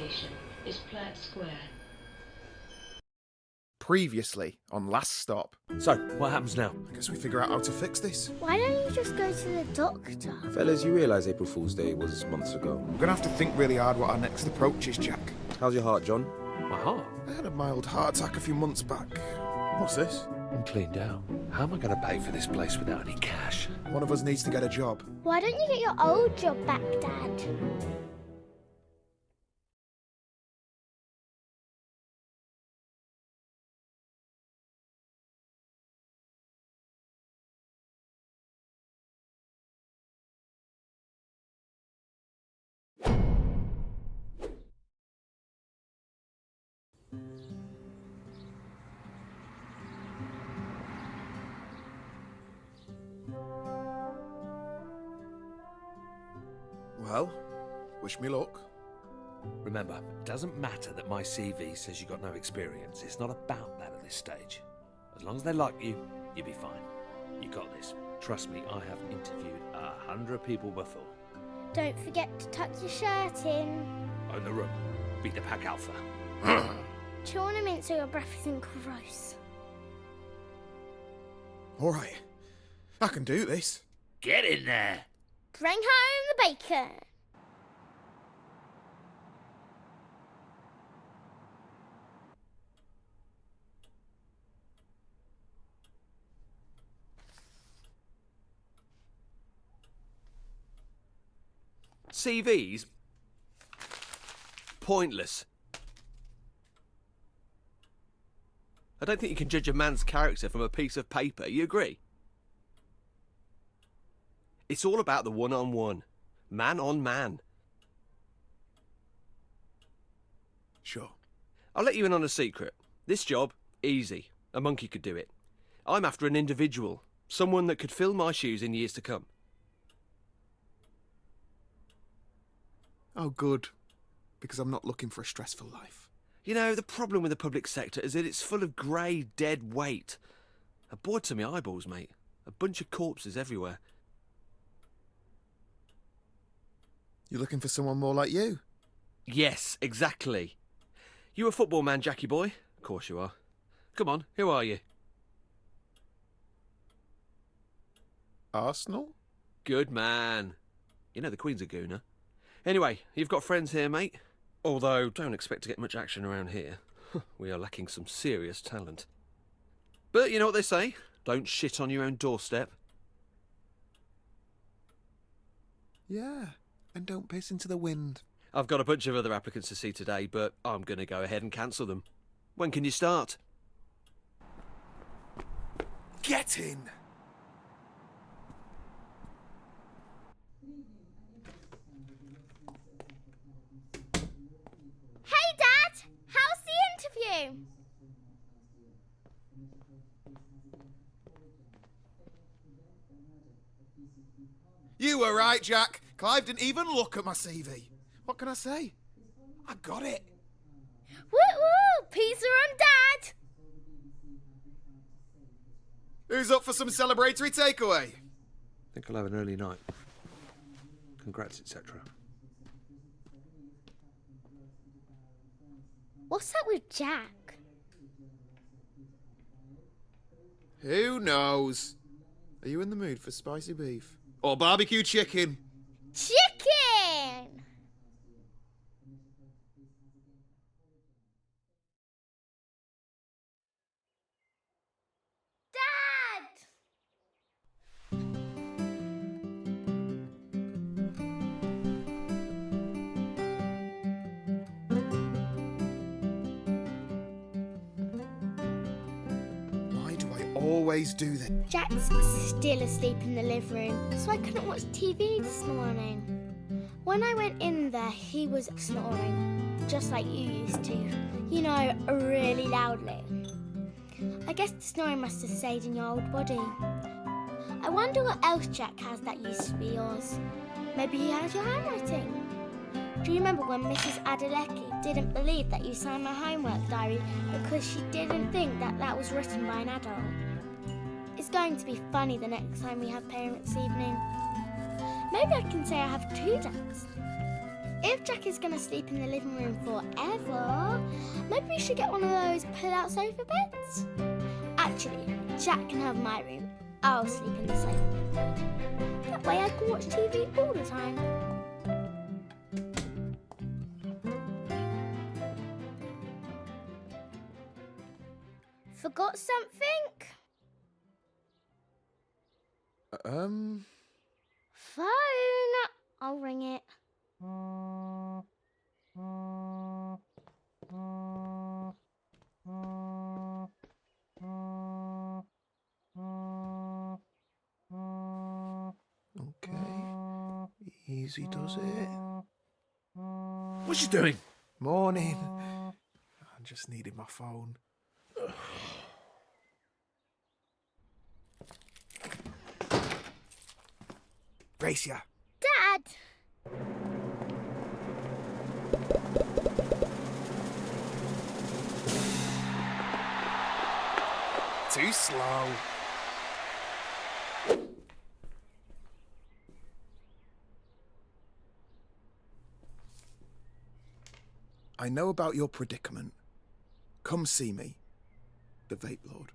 station is Platt Square. Previously on Last Stop. So, what happens now? I guess we figure out how to fix this. Why don't you just go to the doctor? Fellas, you realise April Fool's Day was months ago. We're gonna have to think really hard what our next approach is, Jack. How's your heart, John? My heart? I had a mild heart attack a few months back. What's this? I'm cleaned out. How am I going to pay for this place without any cash? One of us needs to get a job. Why don't you get your old job back, Dad? Well, wish me luck. Remember, it doesn't matter that my CV says you got no experience. It's not about that at this stage. As long as they like you, you'll be fine. You got this. Trust me, I have interviewed 100 people before. Don't forget to tuck your shirt in. Own the room. Beat the pack alpha. Chew on a mint so your breath isn't gross. All right, I can do this. Get in there! Bring home the bacon. CVs? Pointless. I don't think you can judge a man's character from a piece of paper. You agree? It's all about the one-on-one. Man on man. Sure. I'll let you in on a secret. This job, easy. A monkey could do it. I'm after an individual. Someone that could fill my shoes in years to come. Oh, good. Because I'm not looking for a stressful life. You know, the problem with the public sector is that it's full of grey, dead weight. I'm bored to my eyeballs, mate. A bunch of corpses everywhere. You're looking for someone more like you? Yes, exactly. You a football man, Jackie boy? Of course you are. Come on, who are you? Arsenal? Good man. You know the Queen's a gooner. Anyway, you've got friends here, mate. Although, don't expect to get much action around here. We are lacking some serious talent. But you know what they say? Don't shit on your own doorstep. Yeah, and don't piss into the wind. I've got a bunch of other applicants to see today, but I'm going to go ahead and cancel them. When can you start? Get in! Hey, Dad! How's the interview? You were right, Jack. Clive didn't even look at my CV. What can I say? I got it. Woo-woo! Pizza on Dad! Who's up for some celebratory takeaway? I think I'll have an early night. Congrats, etc. What's up with Jack? Who knows? Are you in the mood for spicy beef? Or barbecue chicken? Chicken! Dad! Why do I always do that? Jack's still asleep in the living room, so I couldn't watch TV this morning. When I went in there, he was snoring, just like you used to. You know, really loudly. I guess the snoring must have stayed in your old body. I wonder what else Jack has that used to be yours. Maybe he has your handwriting. Do you remember when Mrs. Adelecki didn't believe that you signed my homework diary because she didn't think that that was written by an adult? It's going to be funny the next time we have parents' evening. Maybe I can say I have two dads. If Jack is going to sleep in the living room forever, maybe we should get one of those pull-out sofa beds. Actually, Jack can have my room. I'll sleep in the sofa bed. That way I can watch TV all the time. Forgot something? Phone. I'll ring it. Okay. Easy does it. What's she doing? Morning. I just needed my phone. Race ya. Dad! Too slow. I know about your predicament. Come see me, the Vape Lord.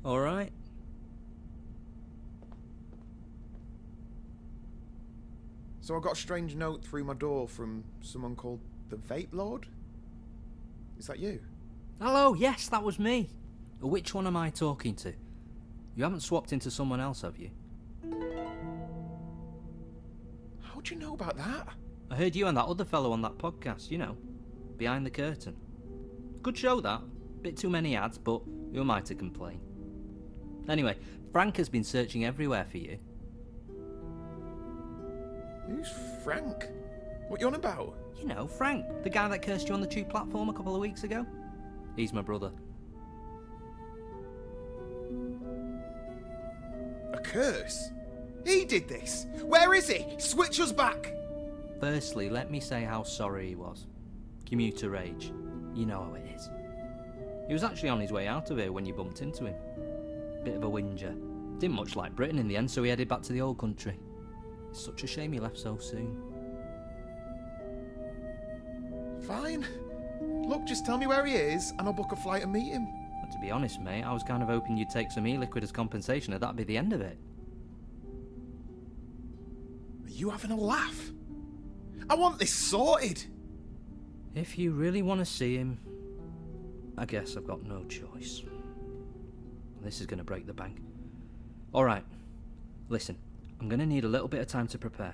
All right. So I got a strange note through my door from someone called the Vape Lord? Is that you? Hello, yes, that was me. Which one am I talking to? You haven't swapped into someone else, have you? How'd you know about that? I heard you and that other fellow on that podcast, you know, Behind the Curtain. Good show, that. Bit too many ads, but who am I to complain? Anyway, Frank has been searching everywhere for you. Who's Frank? What you on about? You know, Frank, the guy that cursed you on the tube platform a couple of weeks ago. He's my brother. A curse? He did this? Where is he? Switch us back! Firstly, let me say how sorry he was. Commuter rage. You know how it is. He was actually on his way out of here when you bumped into him. Bit of a whinger. Didn't much like Britain in the end, so he headed back to the old country. It's such a shame he left so soon. Fine. Look, just tell me where he is, and I'll book a flight and meet him. But to be honest, mate, I was kind of hoping you'd take some e-liquid as compensation, and that'd be the end of it. Are you having a laugh? I want this sorted. If you really want to see him, I guess I've got no choice. This is going to break the bank. Alright, listen, I'm going to need a little bit of time to prepare.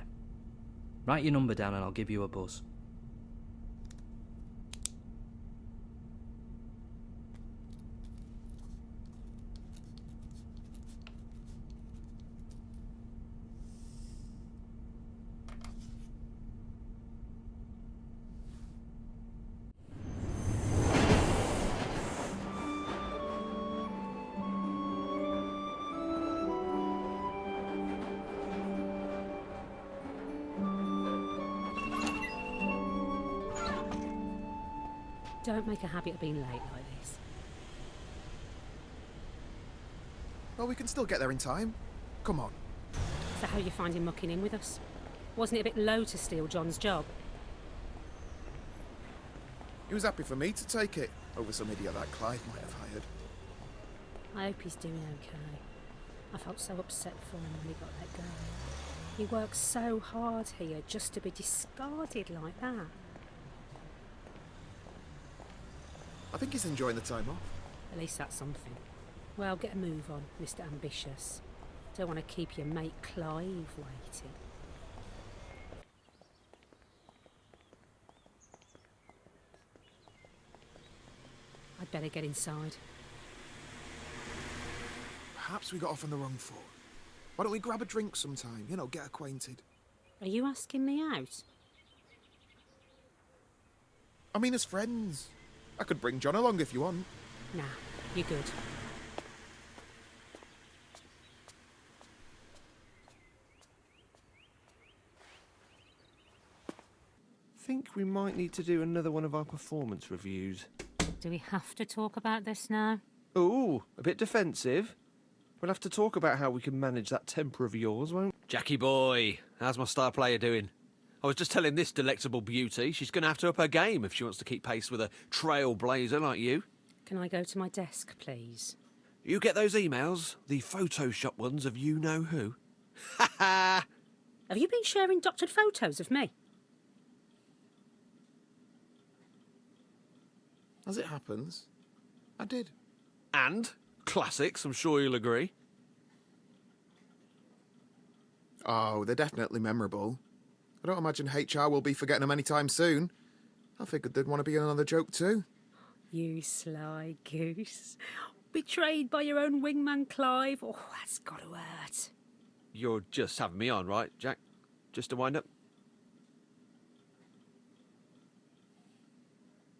Write your number down and I'll give you a buzz. Don't make a habit of being late like this. Well, we can still get there in time. Come on. So how you find him mucking in with us? Wasn't it a bit low to steal John's job? He was happy for me to take it, over some idiot that Clive might have hired. I hope he's doing okay. I felt so upset for him when he got let go. He worked so hard here just to be discarded like that. I think he's enjoying the time off. At least that's something. Well, get a move on, Mr. Ambitious. Don't want to keep your mate Clive waiting. better get inside. Perhaps we got off on the wrong foot. Why don't we grab a drink sometime? You know, get acquainted. Are you asking me out? I mean, as friends. I could bring John along if you want. Nah, you're good. Think we might need to do another one of our performance reviews. Do we have to talk about this now? Ooh, a bit defensive. We'll have to talk about how we can manage that temper of yours, won't we? Jackie boy, how's my star player doing? I was just telling this delectable beauty she's going to have to up her game if she wants to keep pace with a trailblazer like you. Can I go to my desk, please? You get those emails? The Photoshop ones of you-know-who? Ha ha! Have you been sharing doctored photos of me? As it happens, I did. And classics, I'm sure you'll agree. Oh, they're definitely memorable. I don't imagine HR will be forgetting them anytime soon. I figured they'd want to be in another joke too. You sly goose. Betrayed by your own wingman Clive. Oh, that's got to hurt. You're just having me on, right, Jack? Just to wind up?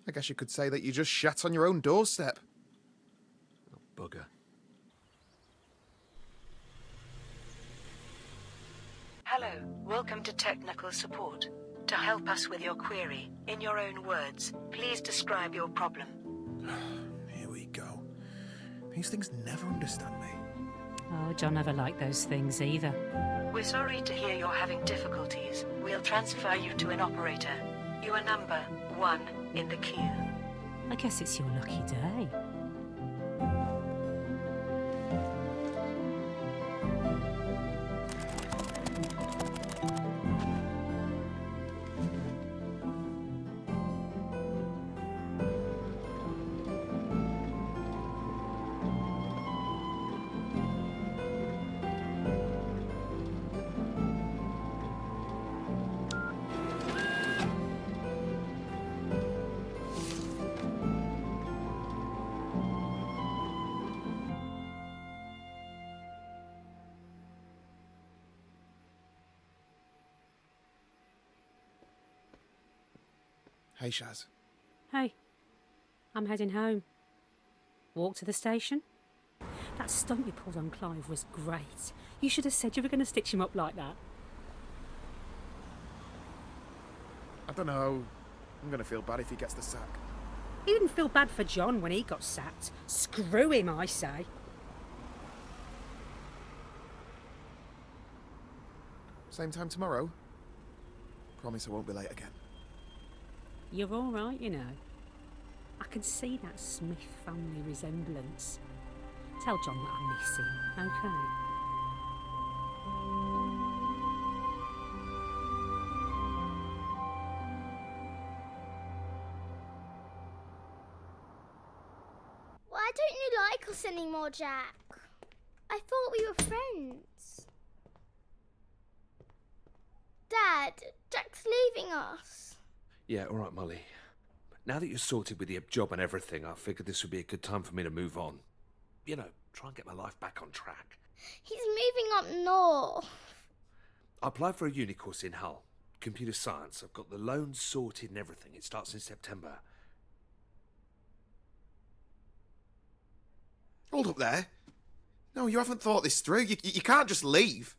I guess you could say that you just shat on your own doorstep. Oh, bugger. Hello, welcome to technical support. To help us with your query, in your own words, please describe your problem. Here we go. These things never understand me. Oh, John never liked those things either. We're sorry to hear you're having difficulties. We'll transfer you to an operator. You are number 1 in the queue. I guess it's your lucky day. Hey, Shaz. Hey, I'm heading home. Walk to the station? That stunt you pulled on Clive was great. You should have said you were going to stitch him up like that. I don't know. I'm going to feel bad if he gets the sack. He didn't feel bad for John when he got sacked. Screw him, I say. Same time tomorrow? Promise I won't be late again. You're all right, you know. I can see that Smith family resemblance. Tell John that I miss him, okay? Why don't you like us anymore, Jack? I thought we were friends. Dad, Jack's leaving us. Yeah, all right, Molly. Now that you're sorted with the job and everything, I figured this would be a good time for me to move on. You know, try and get my life back on track. He's moving up north. I applied for a uni course in Hull. Computer science. I've got the loans sorted and everything. It starts in September. Hold up there. No, you haven't thought this through. You can't just leave.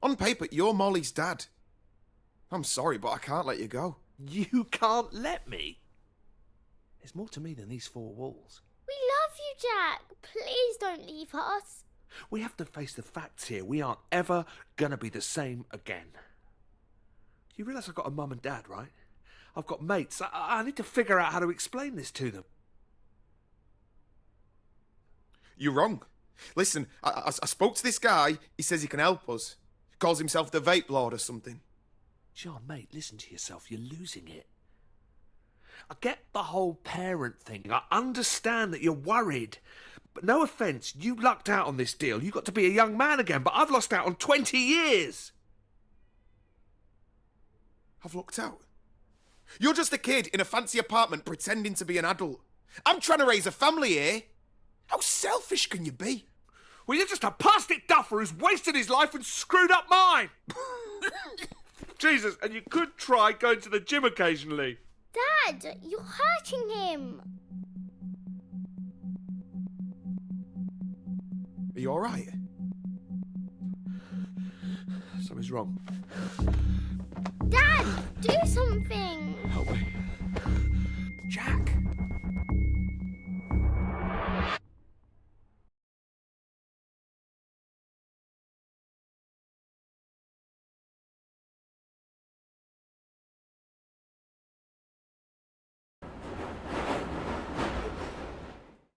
On paper, you're Molly's dad. I'm sorry, but I can't let you go. You can't let me? There's more to me than these four walls. We love you, Jack. Please don't leave us. We have to face the facts here. We aren't ever gonna be the same again. You realise I've got a mum and dad, right? I've got mates. I need to figure out how to explain this to them. You're wrong. Listen, I spoke to this guy. He says he can help us. Calls himself the Vape Lord or something. John, mate, listen to yourself. You're losing it. I get the whole parent thing. I understand that you're worried. But no offence, you lucked out on this deal. You got to be a young man again, but I've lost out on 20 years. I've lucked out. You're just a kid in a fancy apartment pretending to be an adult. I'm trying to raise a family here. How selfish can you be? Well, you're just a plastic duffer who's wasted his life and screwed up mine. Jesus, and you could try going to the gym occasionally. Dad, you're hurting him. Are you all right? Something's wrong. Dad, do something. Help me.